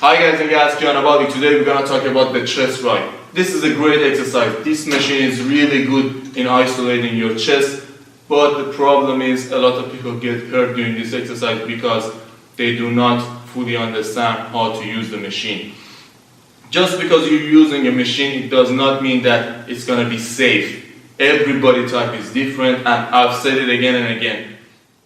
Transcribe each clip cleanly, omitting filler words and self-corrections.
Hi guys and gals, today we're gonna talk about the chest ride. This is a great exercise. This machine is really good in isolating your chest, but the problem is a lot of people get hurt doing this exercise because they do not fully understand how to use the machine. Just because you're using a machine, it does not mean that it's gonna be safe. Every body type is different, and I've said it again and again.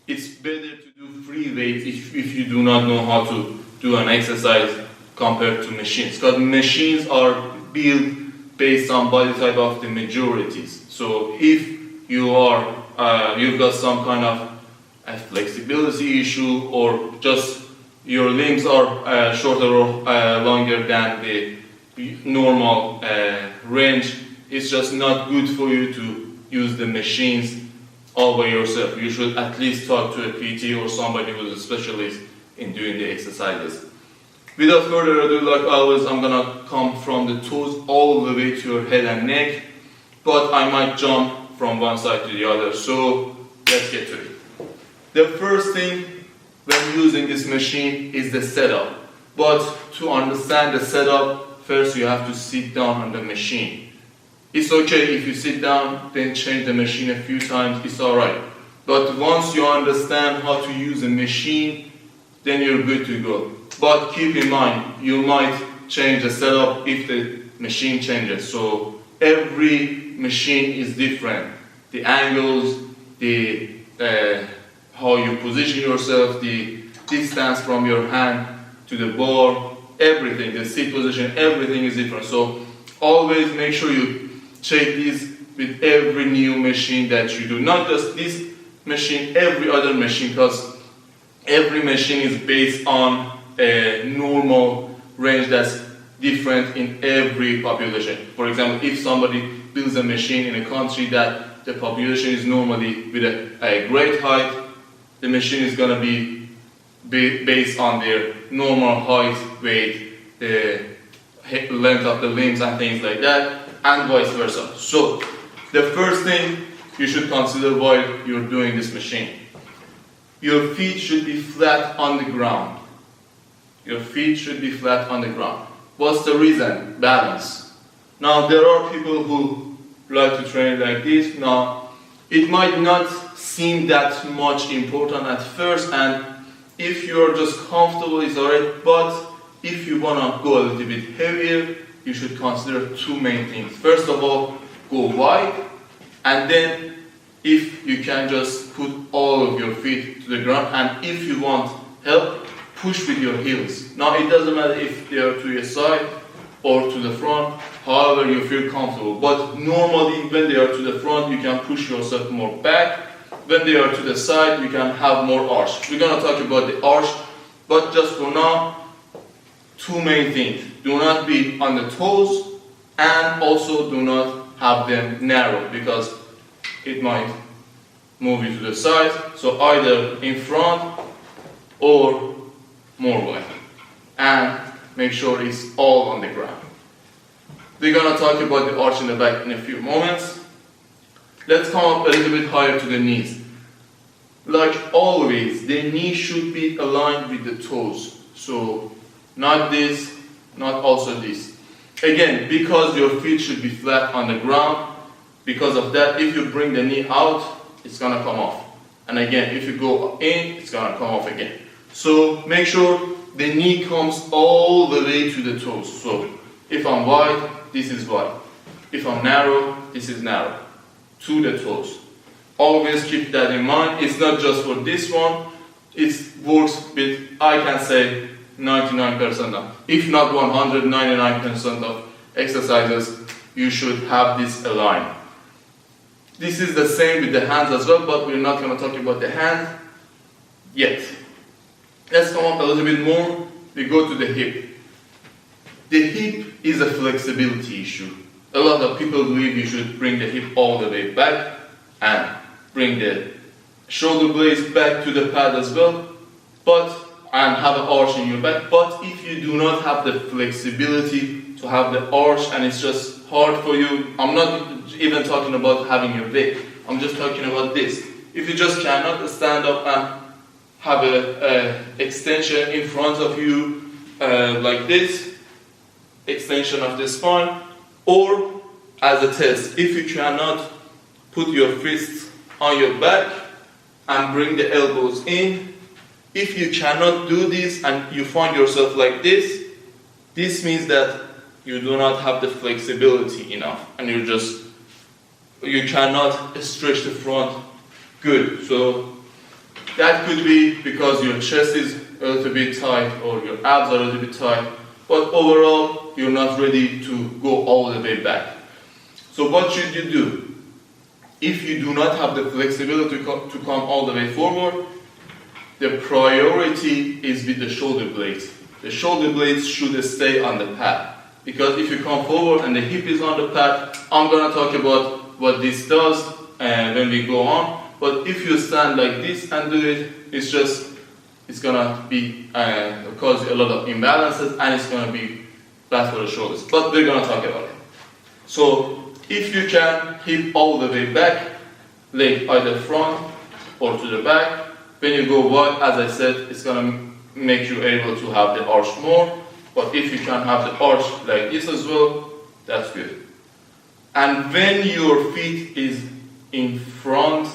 It's better to do free weights if you do not know how to do an exercise compared to machines, because machines are built based on body type of the majorities. So if you've got some kind of a flexibility issue, or just your limbs are shorter or longer than the normal range, it's just not good for you to use the machines all by yourself. You should at least talk to a PT or somebody who's a specialist in doing the exercises. Without further ado, like always, I'm gonna come from the toes all the way to your head and neck, but I might jump from one side to the other, so let's get to it. The first thing when using this machine is the setup. But to understand the setup, first you have to sit down on the machine. It's okay if you sit down, then change the machine a few times, it's alright. But once you understand how to use a machine, then you're good to go. But keep in mind, you might change the setup if the machine changes. So every machine is different. The angles, the how you position yourself, the distance from your hand to the bar, everything, the seat position, everything is different. So always make sure you check this with every new machine that you do. Not just this machine, every other machine, because every machine is based on a normal range that's different in every population. For example, if somebody builds a machine in a country that the population is normally with a great height, the machine is going to be based on their normal height, weight, the length of the limbs and things like that, and vice versa. So the first thing you should consider while you're doing this machine, your feet should be flat on the ground. Your feet should be flat on the ground. What's the reason? Balance. Now there are people who like to train like this. Now it might not seem that much important at first, and if you're just comfortable it's alright, but if you wanna go a little bit heavier, you should consider two main things. First of all, go wide, and then if you can just put all of your feet to the ground, and if you want help, push with your heels. Now it doesn't matter if they are to your side or to the front, however you feel comfortable. But normally when they are to the front, you can push yourself more back. When they are to the side, you can have more arch. We're gonna talk about the arch, but just for now, two main things. Do not be on the toes, and also do not have them narrow, because it might move you to the side. So either in front or more wide, and make sure it's all on the ground. We're gonna talk about the arch in the back in a few moments. Let's come up a little bit higher to the knees. Like always, the knee should be aligned with the toes. So not this, not also this. Again, because your feet should be flat on the ground, because of that, if you bring the knee out, it's gonna come off. And again, if you go in, it's gonna come off again. So make sure the knee comes all the way to the toes. So if I'm wide, this is wide. If I'm narrow, this is narrow. To the toes. Always keep that in mind. It's not just for this one. It works with, I can say, 99% of, if not 199% of exercises, you should have this aligned. This is the same with the hands as well, but we're not going to talk about the hand yet. Let's come up a little bit more. We go to the hip. The hip is a flexibility issue. A lot of people believe you should bring the hip all the way back and bring the shoulder blades back to the pad as well, and have an arch in your back. But if you do not have the flexibility to have the arch and it's just hard for you, I'm not even talking about having your weight, I'm just talking about this. If you just cannot stand up and have an extension in front of you like this, extension of the spine, or as a test, if you cannot put your fists on your back and bring the elbows in, if you cannot do this and you find yourself like this means that you do not have the flexibility enough and you cannot stretch the front good. So that could be because your chest is a little bit tight or your abs are a little bit tight, but overall you're not ready to go all the way back. So what should you do? If you do not have the flexibility to come all the way forward, the priority is with the shoulder blades. The shoulder blades should stay on the pad, because if you come forward and the hip is on the pad, I'm going to talk about what this does when we go on. But if you stand like this and do it, it's going to be cause a lot of imbalances and it's going to be bad for the shoulders. But we're going to talk about it. So if you can hip all the way back, leg either front or to the back, when you go wide, as I said, it's going to make you able to have the arch more. But if you can have the arch like this as well, that's good. And when your feet is in front,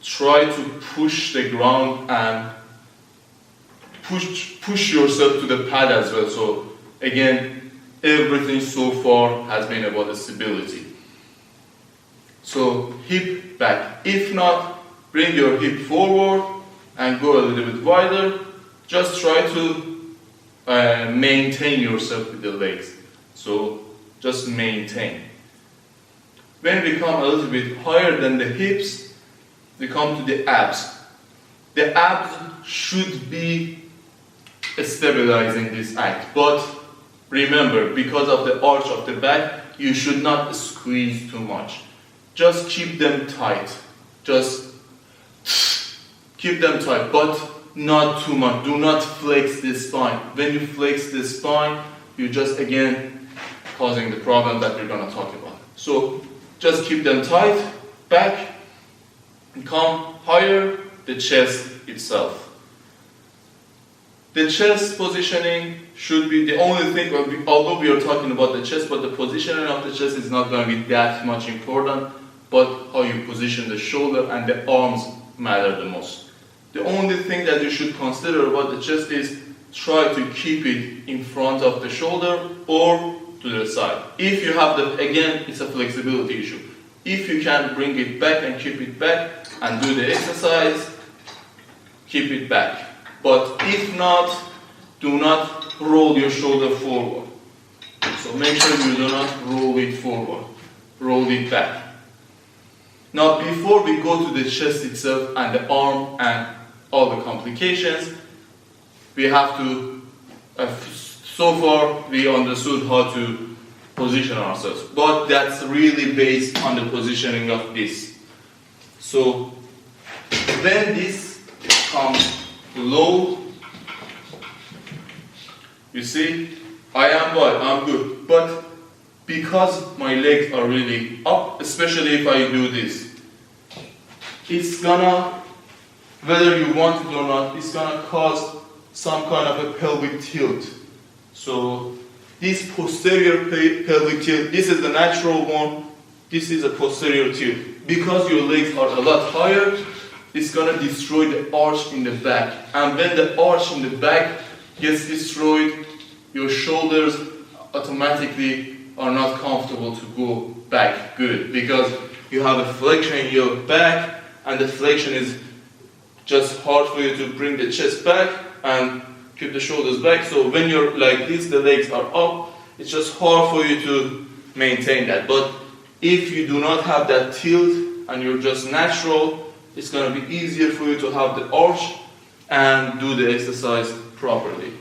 try to push the ground and push yourself to the pad as well. So again, everything so far has been about the stability. So hip back. If not, bring your hip forward and go a little bit wider. Just try to maintain yourself with the legs. So just maintain. When we come a little bit higher than the hips, we come to the abs. The abs should be stabilizing this act. But remember, because of the arch of the back, you should not squeeze too much. Just keep them tight. Just keep them tight, but not too much. Do not flex the spine. When you flex the spine, you're just again causing the problem that we're going to talk about. So just keep them tight, back, and come higher, the chest itself. The chest positioning should be the only thing, although we are talking about the chest, but the positioning of the chest is not going to be that much important, but how you position the shoulder and the arms matter the most. The only thing that you should consider about the chest is try to keep it in front of the shoulder or to the side. If you have again, it's a flexibility issue. If you can bring it back and keep it back and do the exercise, keep it back. But if not, do not roll your shoulder forward. So make sure you do not roll it forward. Roll it back. Now before we go to the chest itself and the arm and all the complications, we have to, so far we understood how to position ourselves. But that's really based on the positioning of this. So when this comes low, you see, I am wide, I'm good. But because my legs are really up, especially if I do this, it's gonna, whether you want it or not, it's gonna cause some kind of a pelvic tilt. So this posterior pelvic tilt, this is the natural one, this is a posterior tilt. Because your legs are a lot higher, it's gonna destroy the arch in the back. And when the arch in the back gets destroyed, your shoulders automatically are not comfortable to go back good, because you have a flexion in your back and the flexion is just hard for you to bring the chest back and keep the shoulders back. So when you're like this, the legs are up, it's just hard for you to maintain that. But if you do not have that tilt and you're just natural, it's going to be easier for you to have the arch and do the exercise properly.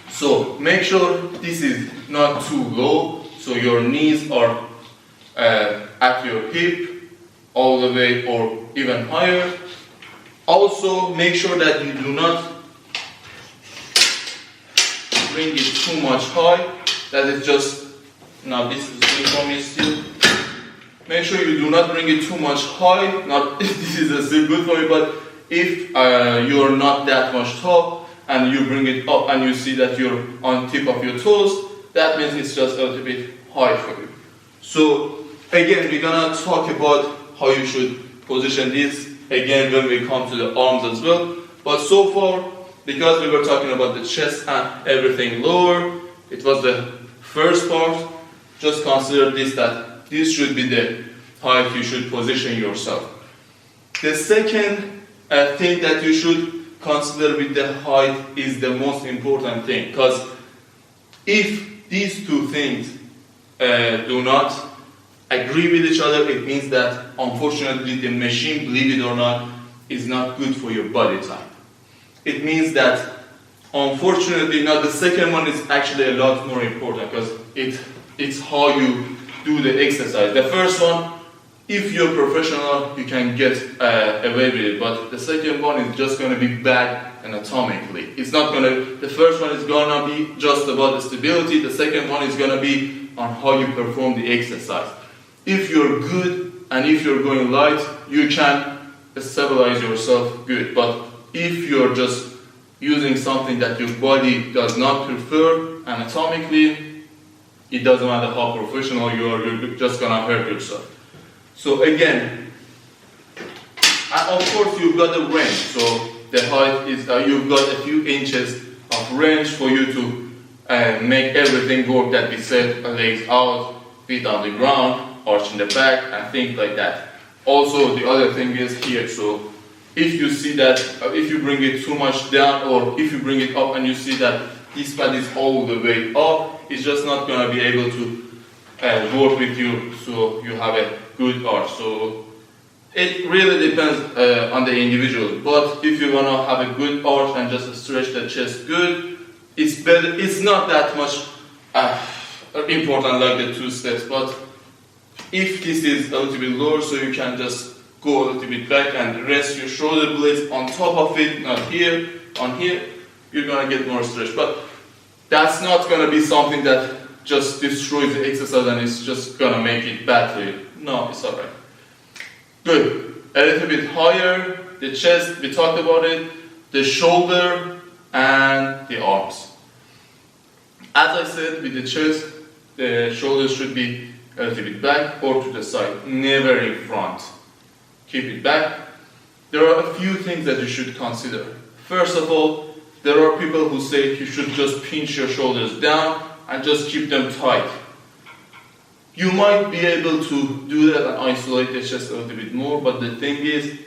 So make sure this is not too low, so your knees are at your hip all the way or even higher. Also make sure that you do not bring it too much high, that it's just, now this is good for me still. Make sure you do not bring it too much high, not this is still good for me, but if you're not that much tall and you bring it up and you see that you're on tip of your toes, that means it's just a little bit high for you. So again, we're gonna talk about how you should position this again when we come to the arms as well. But so far, because we were talking about the chest and everything lower, it was the first part. Just consider this, that this should be the height you should position yourself. The second thing that you should consider with the height is the most important thing, because if these two things do not agree with each other, it means that unfortunately the machine, believe it or not, is not good for your body type. It means that unfortunately, now the second one is actually a lot more important, because it's how you do the exercise. The first one, if you're professional, you can get away with it, but the second one is just going to be bad anatomically. It's not going to, the first one is going to be just about the stability, the second one is going to be on how you perform the exercise. If you're good and if you're going light, you can stabilize yourself good, but if you're just using something that your body does not prefer anatomically, it doesn't matter how professional you are, you're just going to hurt yourself. So again, and of course you've got the range, so the height is, you've got a few inches of range for you to make everything work that we said, legs out, feet on the ground, arch in the back, and things like that. Also, the other thing is here, so if you see that, if you bring it too much down, or if you bring it up and you see that this pad is all the way up, it's just not going to be able to work with you, so you have a good arch. So it really depends on the individual, but if you want to have a good arch and just stretch the chest good, it's better. It's not that much important like the two steps, but if this is a little bit lower, so you can just go a little bit back and rest your shoulder blades on top of it, not here, on here, you're going to get more stretch. But that's not going to be something that just destroys the exercise and it's just going to make it bad for you. No, it's alright. Good. A little bit higher, the chest, we talked about it, the shoulder and the arms. As I said, with the chest, the shoulders should be a little bit back or to the side, never in front. Keep it back. There are a few things that you should consider. First of all, there are people who say you should just pinch your shoulders down and just keep them tight. You might be able to do that and isolate the chest a little bit more, but the thing is,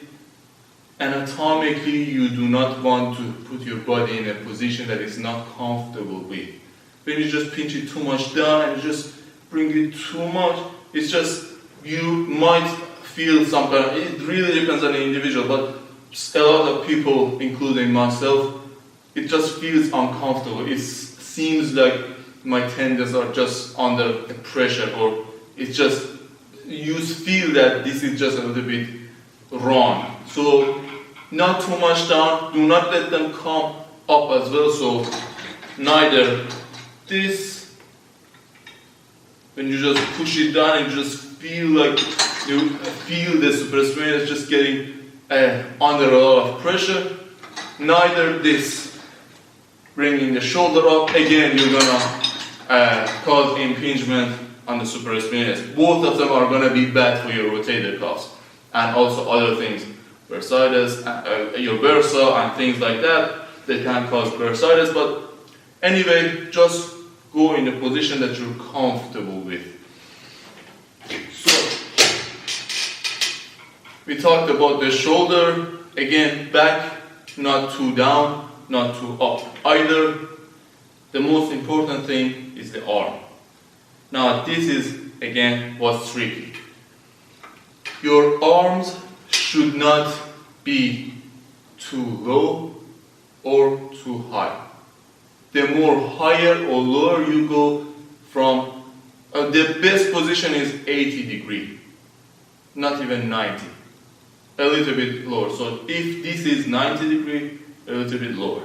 anatomically, you do not want to put your body in a position that is not comfortable with. When you just pinch it too much down and just bring it too much, it's just, you might feel some kind of, it really depends on the individual, but a lot of people, including myself, it just feels uncomfortable. It seems like my tendons are just under pressure, or it's just, you feel that this is just a little bit wrong. So not too much down, do not let them come up as well, so neither this, when you just push it down and you just feel like, you feel the supraspinatus just getting under a lot of pressure, neither this, bringing the shoulder up, again you're gonna cause impingement on the supraspinatus. Both of them are gonna be bad for your rotator cuffs and also other things, bursitis, your bursa and things like that. They can cause bursitis, but anyway, just go in a position that you're comfortable with. So, we talked about the shoulder, again, back, not too down, not too up either. The most important thing is the arm. Now this is, again, what's tricky. Your arms should not be too low or too high. The more higher or lower you go from, the best position is 80 degree, not even 90. A little bit lower. So if this is 90 degree, a little bit lower.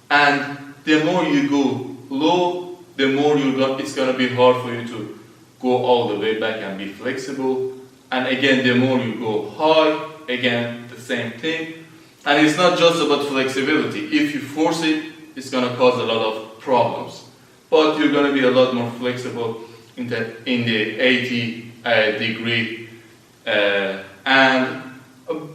And the more you go low, the more it's going to be hard for you to go all the way back and be flexible. And again, the more you go high, again, the same thing. And it's not just about flexibility. If you force it, it's going to cause a lot of problems. But you're going to be a lot more flexible in the 80 degree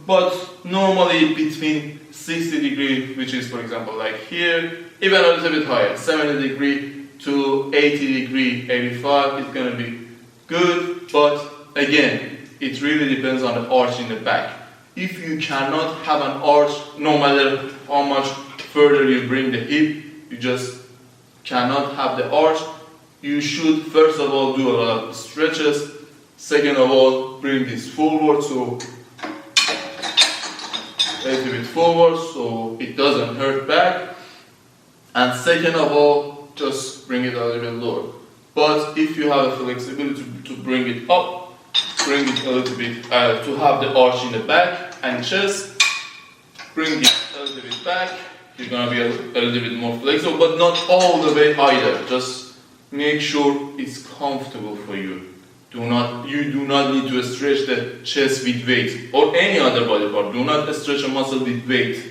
but normally between 60 degree, which is for example like here, even a little bit higher, 70 degree to 80 degree, 85 is going to be good. But again, it really depends on the arch in the back. If you cannot have an arch, no matter how much further you bring the hip, you just cannot have the arch, you should first of all do a lot of stretches. Second of all, bring this forward, so a little bit forward so it doesn't hurt back. And second of all, just bring it a little bit lower. But if you have a flexibility to bring it up, bring it a little bit, to have the arch in the back and chest, bring it a little bit back, you're going to be a little bit more flexible, but not all the way either. Just make sure it's comfortable for you. You do not need to stretch the chest with weight or any other body part. Do not stretch a muscle with weight.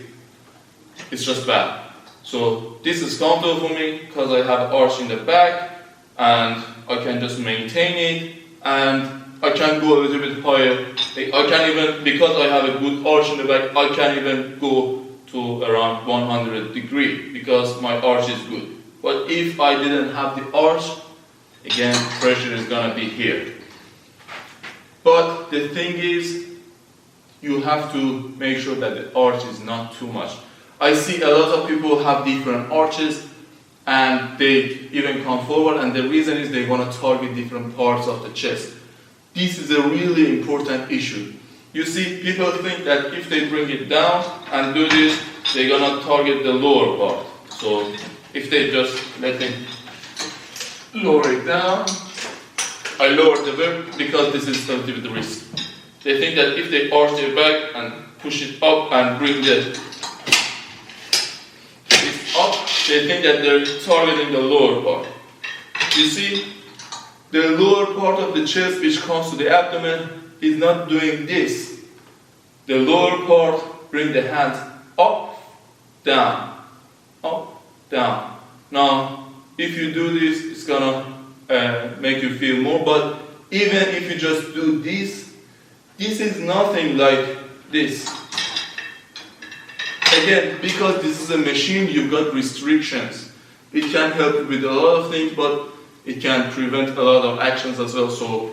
It's just bad. So this is comfortable for me because I have arch in the back and I can just maintain it, and I can go a little bit higher. I can even, because I have a good arch in the back, I can even go to around 100 degree because my arch is good. But if I didn't have the arch, again, pressure is going to be here. But the thing is, you have to make sure that the arch is not too much. I see a lot of people have different arches and they even come forward, and the reason is they want to target different parts of the chest. This is a really important issue. You see, people think that if they bring it down and do this, they're going to target the lower part. So if they just let them lower it down, I lowered the weight because this is a little bit risk. They think that if they arch their back and push it up and bring this up, they think that they're targeting the lower part. You see, the lower part of the chest, which comes to the abdomen, is not doing this. The lower part, bring the hands up, down, up, down. Now, if you do this, it's gonna make you feel more, but even if you just do this, this is nothing like this. Again, because this is a machine, you've got restrictions. It can help you with a lot of things, but it can prevent a lot of actions as well. So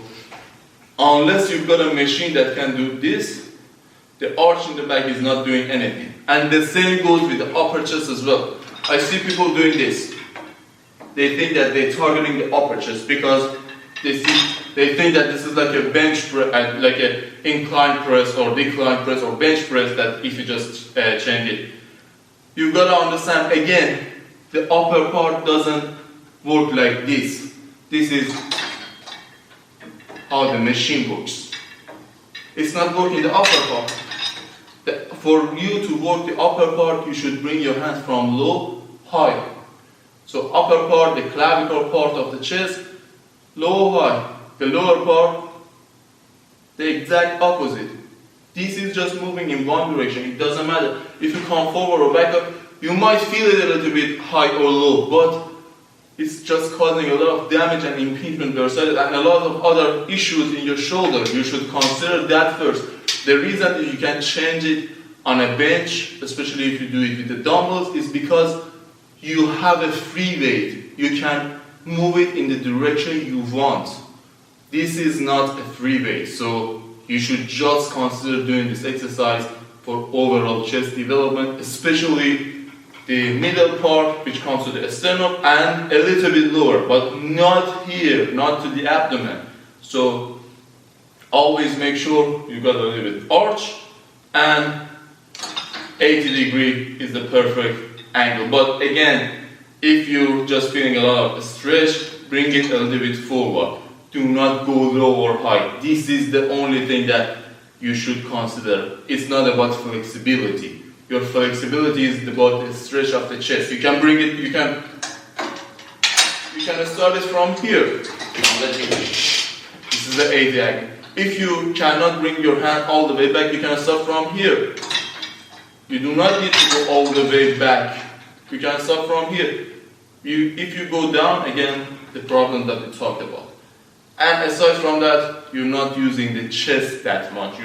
unless you've got a machine that can do this, the arch in the back is not doing anything. And the same goes with the upper chest as well. I see people doing this. They think that they're targeting the upper chest because they think that this is like a bench press, like an incline press or decline press or bench press, that if you just change it. You've got to understand, again, the upper part doesn't work like this. This is how the machine works. It's not working the upper part. For you to work the upper part, you should bring your hands from low, high. So upper part, the clavicle part of the chest, low, high. The lower part, the exact opposite. This is just moving in one direction. It doesn't matter. If you come forward or back up, you might feel it a little bit high or low, but it's just causing a lot of damage and impingement and a lot of other issues in your shoulder. You should consider that first. The reason that you can change it on a bench, especially if you do it with the dumbbells, is because you have a free weight. You can move it in the direction you want. This is not a free weight, so you should just consider doing this exercise for overall chest development, especially the middle part, which comes to the sternum, and a little bit lower, but not here, not to the abdomen. So always make sure you got a little bit arch, and 80 degree is the perfect angle. But again, if you're just feeling a lot of stretch, bring it a little bit forward. Do not go low or high. This is the only thing that you should consider. It's not about flexibility. Your flexibility is about the stretch of the chest. You can bring it, you can start it from here. This is the 80 angle. If you cannot bring your hand all the way back, you can start from here. You do not need to go all the way back. You can start from here. If you go down, again, the problem that we talked about. And aside from that, you're not using the chest that much.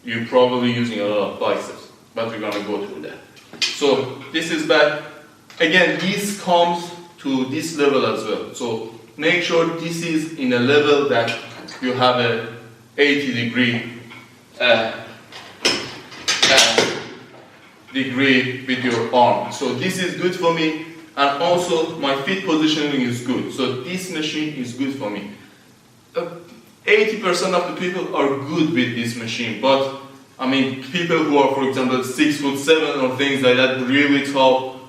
You're probably using a lot of biceps, but we're gonna go through that. So this is back. Again, this comes to this level as well. So make sure this is in a level that you have a 80-degree degree with your arm. So this is good for me, and also my feet positioning is good. So this machine is good for me. 80% of the people are good with this machine, but I mean, people who are, for example, 6'7" or things like that, really tall,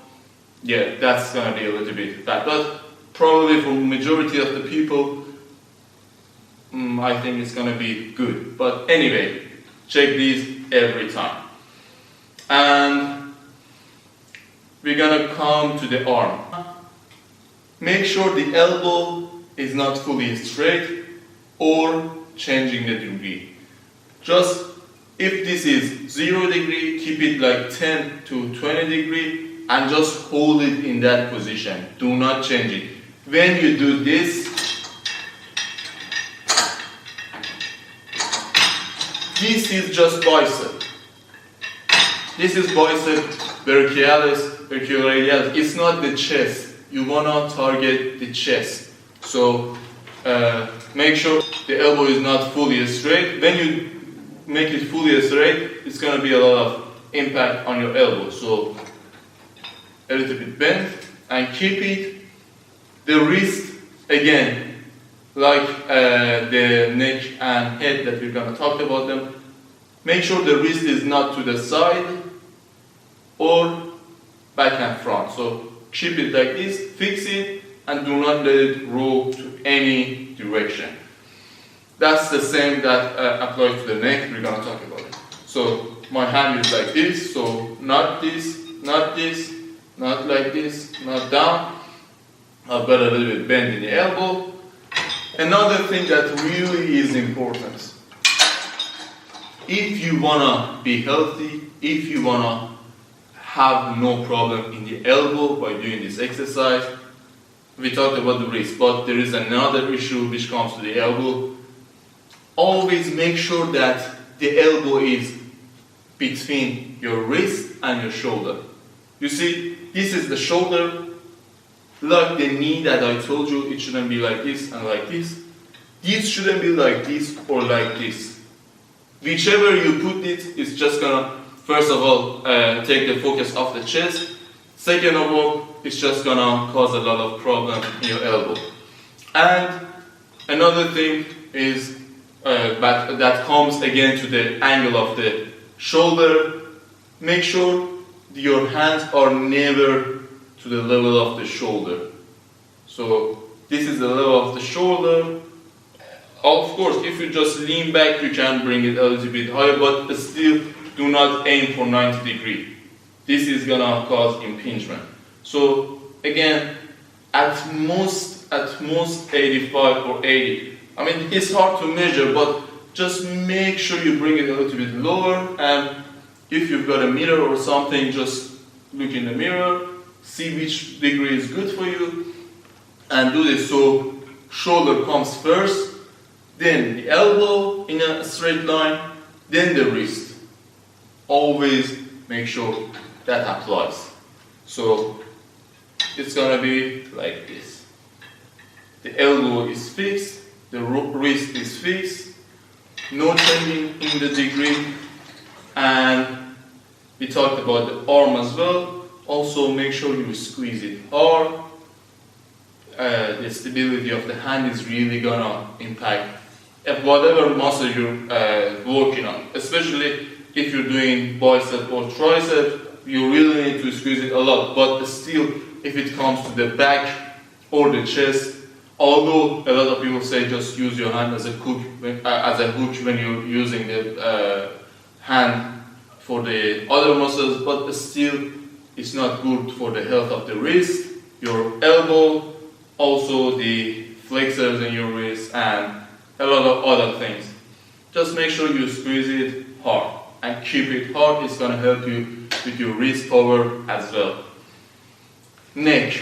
yeah, that's gonna be a little bit bad. But probably for majority of the people, I think it's gonna be good. But anyway, check these every time. And we're gonna come to the arm. Make sure the elbow is not fully straight or changing the degree. Just if this is 0 degree, keep it like 10 to 20 degree and just hold it in that position. Do not change it. When you do this, this is just bicep. This is bicep brachioradialis. It's not the chest. You wanna target the chest. So make sure the elbow is not fully straight. When you make it fully straight, it's gonna be a lot of impact on your elbow. So a little bit bent and keep it. The wrist, again, like the neck and head that we're gonna talk about them. Make sure the wrist is not to the side or back and front. So keep it like this, fix it, and do not let it roll to any direction. That's the same that applies to the neck. We're gonna talk about it. So my hand is like this, so not this, not this, not like this, not down. I've got a little bit bend in the elbow. Another thing that really is important, if you wanna be healthy, if you wanna have no problem in the elbow by doing this exercise, we talked about the wrist, but there is another issue which comes to the elbow. Always make sure that the elbow is between your wrist and your shoulder. You see, this is the shoulder. Like the knee that I told you, it shouldn't be like this and like this. This shouldn't be like this or like this. Whichever you put it, it's just gonna, first of all, take the focus off the chest. Second of all, it's just gonna cause a lot of problem in your elbow. And another thing is, but that comes again to the angle of the shoulder. Make sure your hands are never to the level of the shoulder. So this is the level of the shoulder. Of course, if you just lean back, you can bring it a little bit higher, but still do not aim for 90 degrees. This is gonna cause impingement. So again, at most 85 or 80. I mean, it's hard to measure, but just make sure you bring it a little bit lower. And if you've got a mirror or something, just look in the mirror, see which degree is good for you, and do this. So shoulder comes first, then the elbow in a straight line, then the wrist. Always make sure that applies. So it's gonna be like this. The elbow is fixed, the wrist is fixed, no changing in the degree, and we talked about the arm as well. Also make sure you squeeze it hard. The stability of the hand is really gonna impact whatever muscle you're working on. Especially if you're doing bicep or tricep, you really need to squeeze it a lot. But still, if it comes to the back or the chest, although a lot of people say just use your hand as a hook when you're using the hand for the other muscles, but still it's not good for the health of the wrist, your elbow, also the flexors in your wrist, and a lot of other things. Just make sure you squeeze it hard and keep it hard. It's going to help you with your wrist power as well. Neck.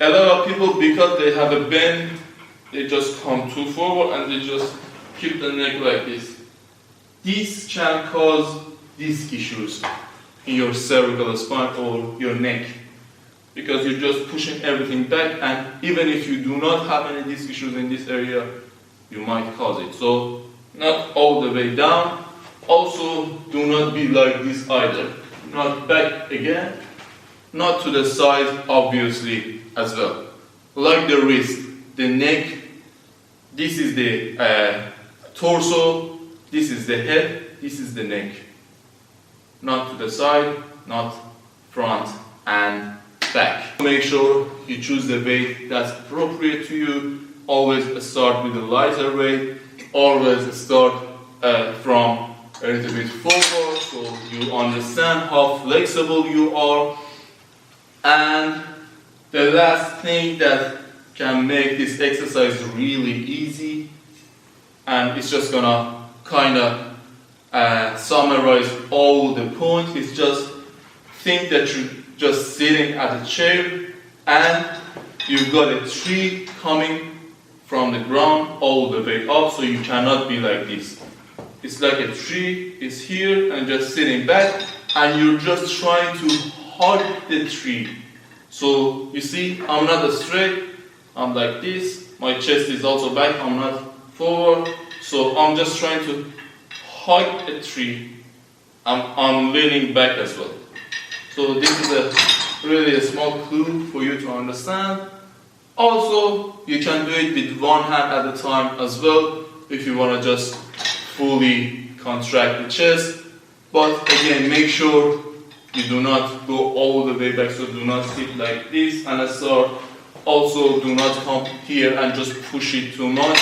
A lot of people, because they have a bend, they just come too forward and they just keep the neck like this. This can cause disc issues in your cervical spine or your neck, because you're just pushing everything back, and even if you do not have any disc issues in this area, you might cause it. So not all the way down. Also, do not be like this either. Not back again, not to the side, obviously, as well. Like the wrist, the neck, this is the torso, this is the head, this is the neck. Not to the side, not front and back. Make sure you choose the weight that's appropriate to you. Always start with a lighter weight. Always start from a little bit forward so you understand how flexible you are. And the last thing that can make this exercise really easy, and it's just gonna kind of summarize all the points, is just think that you're just sitting at a chair and you've got a tree coming from the ground all the way up, so you cannot be like this. It's like a tree is here and just sitting back, and you're just trying to hug the tree. So you see, I'm not straight, I'm like this, my chest is also back, I'm not forward, so I'm just trying to hug a tree. I'm leaning back as well. So this is really a small clue for you to understand. Also, you can do it with one hand at a time as well, if you want to just fully contract the chest. But again, make sure you do not go all the way back, so do not sit like this and start. Also, do not come here and just push it too much.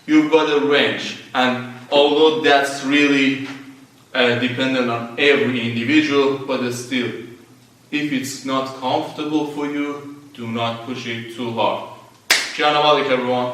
You've got a range, and although that's really dependent on every individual, but still, if it's not comfortable for you, do not push it too hard. Everyone.